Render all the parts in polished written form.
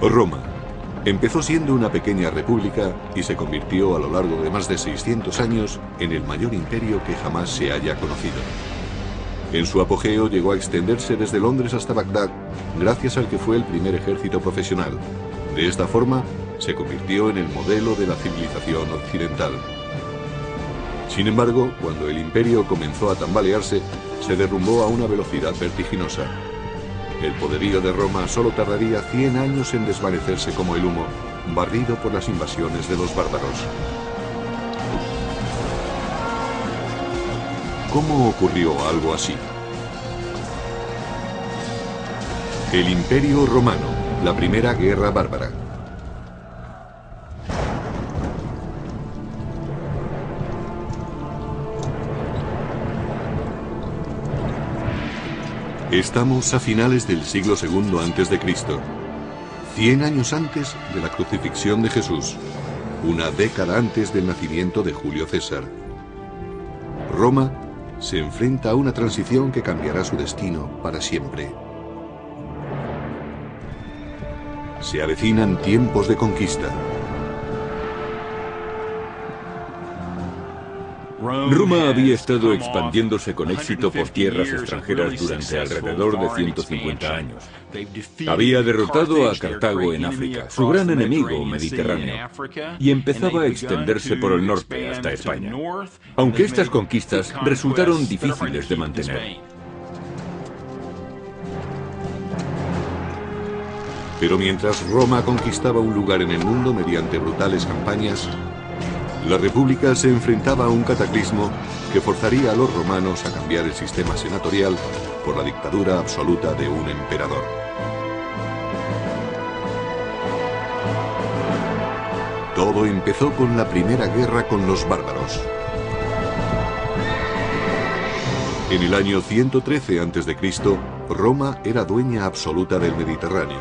Roma empezó siendo una pequeña república y se convirtió a lo largo de más de 600 años en el mayor imperio que jamás se haya conocido. En su apogeo llegó a extenderse desde Londres hasta Bagdad, gracias al que fue el primer ejército profesional. De esta forma, se convirtió en el modelo de la civilización occidental. Sin embargo, cuando el imperio comenzó a tambalearse, se derrumbó a una velocidad vertiginosa. El poderío de Roma solo tardaría 100 años en desvanecerse como el humo, barrido por las invasiones de los bárbaros. ¿Cómo ocurrió algo así? El Imperio Romano, la primera guerra bárbara. Estamos a finales del siglo II a.C., 100 años antes de la crucifixión de Jesús, una década antes del nacimiento de Julio César. Roma se enfrenta a una transición que cambiará su destino para siempre. Se avecinan tiempos de conquista. Roma había estado expandiéndose con éxito por tierras extranjeras durante alrededor de 150 años. Había derrotado a Cartago en África, su gran enemigo mediterráneo, y empezaba a extenderse por el norte hasta España, aunque estas conquistas resultaron difíciles de mantener. Pero mientras Roma conquistaba un lugar en el mundo mediante brutales campañas, la República se enfrentaba a un cataclismo que forzaría a los romanos a cambiar el sistema senatorial por la dictadura absoluta de un emperador. Todo empezó con la primera guerra con los bárbaros. En el año 113 a.C., Roma era dueña absoluta del Mediterráneo,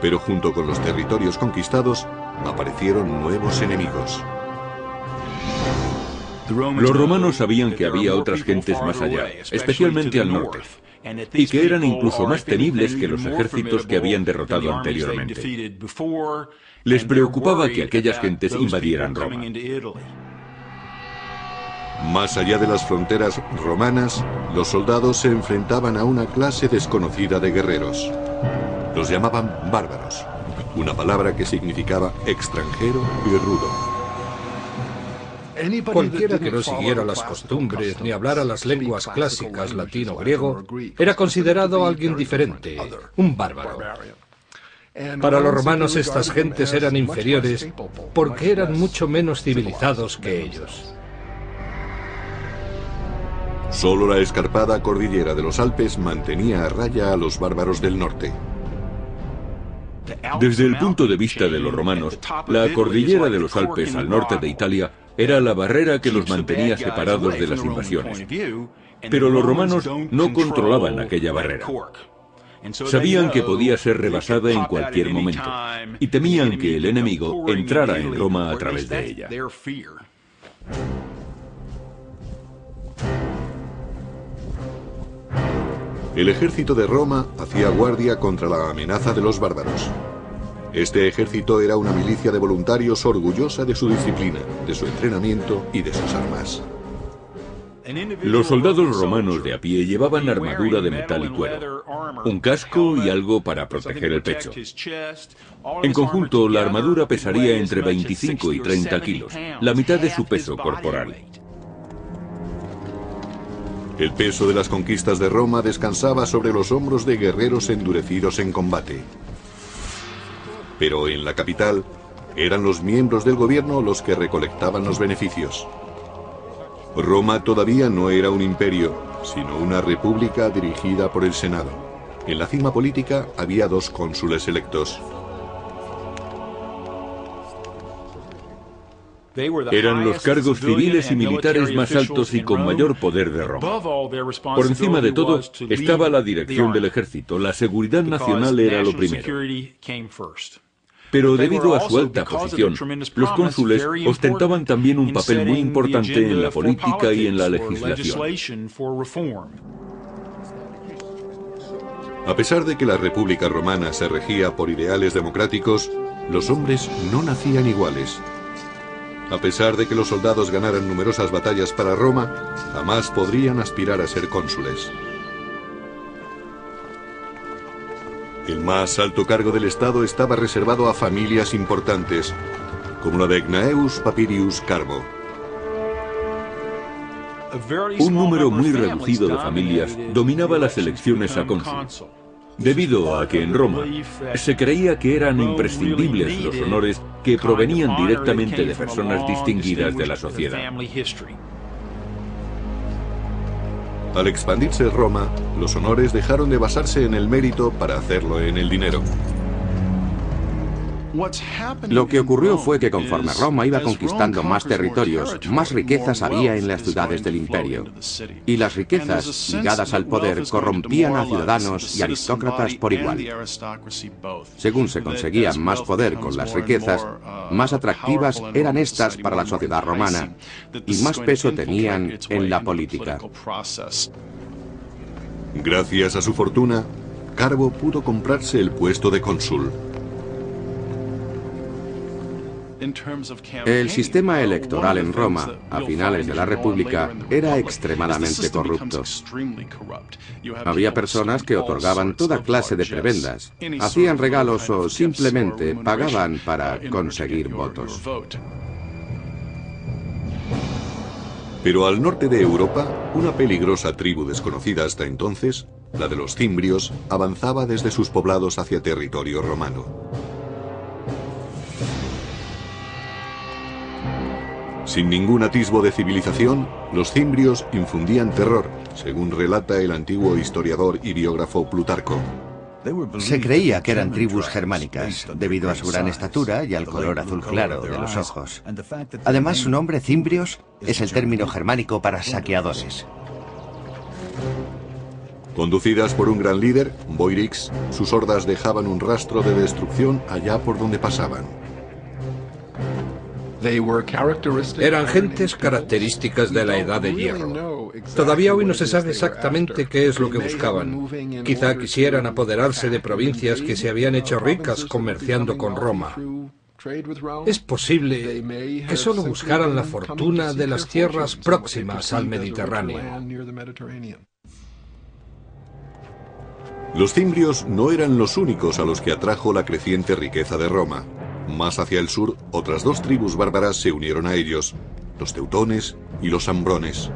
pero junto con los territorios conquistados aparecieron nuevos enemigos. Los romanos sabían que había otras gentes más allá, especialmente al norte, y que eran incluso más temibles que los ejércitos que habían derrotado anteriormente. Les preocupaba que aquellas gentes invadieran Roma. Más allá de las fronteras romanas, los soldados se enfrentaban a una clase desconocida de guerreros. Los llamaban bárbaros, una palabra que significaba extranjero y rudo. Cualquiera que no siguiera las costumbres ni hablara las lenguas clásicas latino o griego era considerado alguien diferente, un bárbaro. Para los romanos estas gentes eran inferiores porque eran mucho menos civilizados que ellos. Solo la escarpada cordillera de los Alpes mantenía a raya a los bárbaros del norte. Desde el punto de vista de los romanos, la cordillera de los Alpes al norte de Italia era la barrera que los mantenía separados de las invasiones. Pero los romanos no controlaban aquella barrera. Sabían que podía ser rebasada en cualquier momento, y temían que el enemigo entrara en Roma a través de ella. El ejército de Roma hacía guardia contra la amenaza de los bárbaros. Este ejército era una milicia de voluntarios orgullosa de su disciplina, de su entrenamiento y de sus armas. Los soldados romanos de a pie llevaban armadura de metal y cuero, un casco y algo para proteger el pecho. En conjunto, la armadura pesaría entre 25 y 30 kilos, la mitad de su peso corporal. El peso de las conquistas de Roma descansaba sobre los hombros de guerreros endurecidos en combate. Pero en la capital, eran los miembros del gobierno los que recolectaban los beneficios. Roma todavía no era un imperio, sino una república dirigida por el Senado. En la cima política había 2 cónsules electos. Eran los cargos civiles y militares más altos y con mayor poder de Roma. Por encima de todo estaba la dirección del ejército. La seguridad nacional era lo primero. Pero debido a su alta posición, los cónsules ostentaban también un papel muy importante en la política y en la legislación. A pesar de que la República Romana se regía por ideales democráticos, los hombres no nacían iguales. A pesar de que los soldados ganaran numerosas batallas para Roma, jamás podrían aspirar a ser cónsules. El más alto cargo del Estado estaba reservado a familias importantes, como la de Gnaeus Papirius Carbo. Un número muy reducido de familias dominaba las elecciones a cónsul, debido a que en Roma se creía que eran imprescindibles los honores que provenían directamente de personas distinguidas de la sociedad. Al expandirse Roma, los honores dejaron de basarse en el mérito para hacerlo en el dinero. Lo que ocurrió fue que conforme Roma iba conquistando más territorios, más riquezas había en las ciudades del imperio. Y las riquezas ligadas al poder corrompían a ciudadanos y aristócratas por igual. Según se conseguía más poder con las riquezas, más atractivas eran estas para la sociedad romana y más peso tenían en la política. Gracias a su fortuna, Carbo pudo comprarse el puesto de cónsul. El sistema electoral en Roma, a finales de la República, era extremadamente corrupto. Había personas que otorgaban toda clase de prebendas, hacían regalos o simplemente pagaban para conseguir votos. Pero al norte de Europa, una peligrosa tribu desconocida hasta entonces, la de los cimbrios, avanzaba desde sus poblados hacia territorio romano. Sin ningún atisbo de civilización, los cimbrios infundían terror, según relata el antiguo historiador y biógrafo Plutarco. Se creía que eran tribus germánicas, debido a su gran estatura y al color azul claro de los ojos. Además, su nombre, cimbrios, es el término germánico para saqueadores. Conducidas por un gran líder, Boirix, sus hordas dejaban un rastro de destrucción allá por donde pasaban. Eran gentes características de la Edad de Hierro. Todavía hoy no se sabe exactamente qué es lo que buscaban. Quizá quisieran apoderarse de provincias que se habían hecho ricas comerciando con Roma. Es posible que solo buscaran la fortuna de las tierras próximas al Mediterráneo. Los cimbrios no eran los únicos a los que atrajo la creciente riqueza de Roma. Más hacia el sur, otras dos tribus bárbaras se unieron a ellos, los teutones y los ambrones.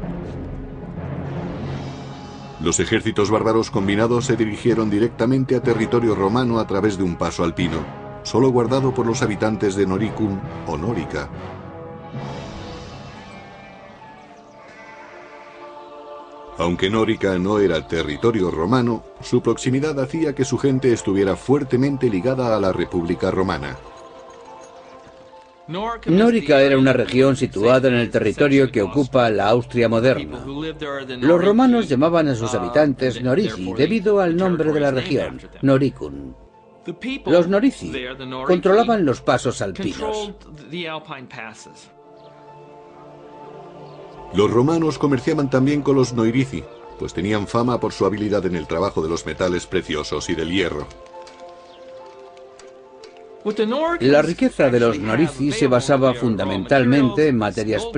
Los ejércitos bárbaros combinados se dirigieron directamente a territorio romano a través de un paso alpino, solo guardado por los habitantes de Noricum o Nórica. Aunque Nórica no era territorio romano, su proximidad hacía que su gente estuviera fuertemente ligada a la República Romana. Nórica era una región situada en el territorio que ocupa la Austria moderna. Los romanos llamaban a sus habitantes Norici debido al nombre de la región, Noricum. Los Norici controlaban los pasos alpinos. Los romanos comerciaban también con los Noirici, pues tenían fama por su habilidad en el trabajo de los metales preciosos y del hierro. La riqueza de los Norici se basaba fundamentalmente en materias primas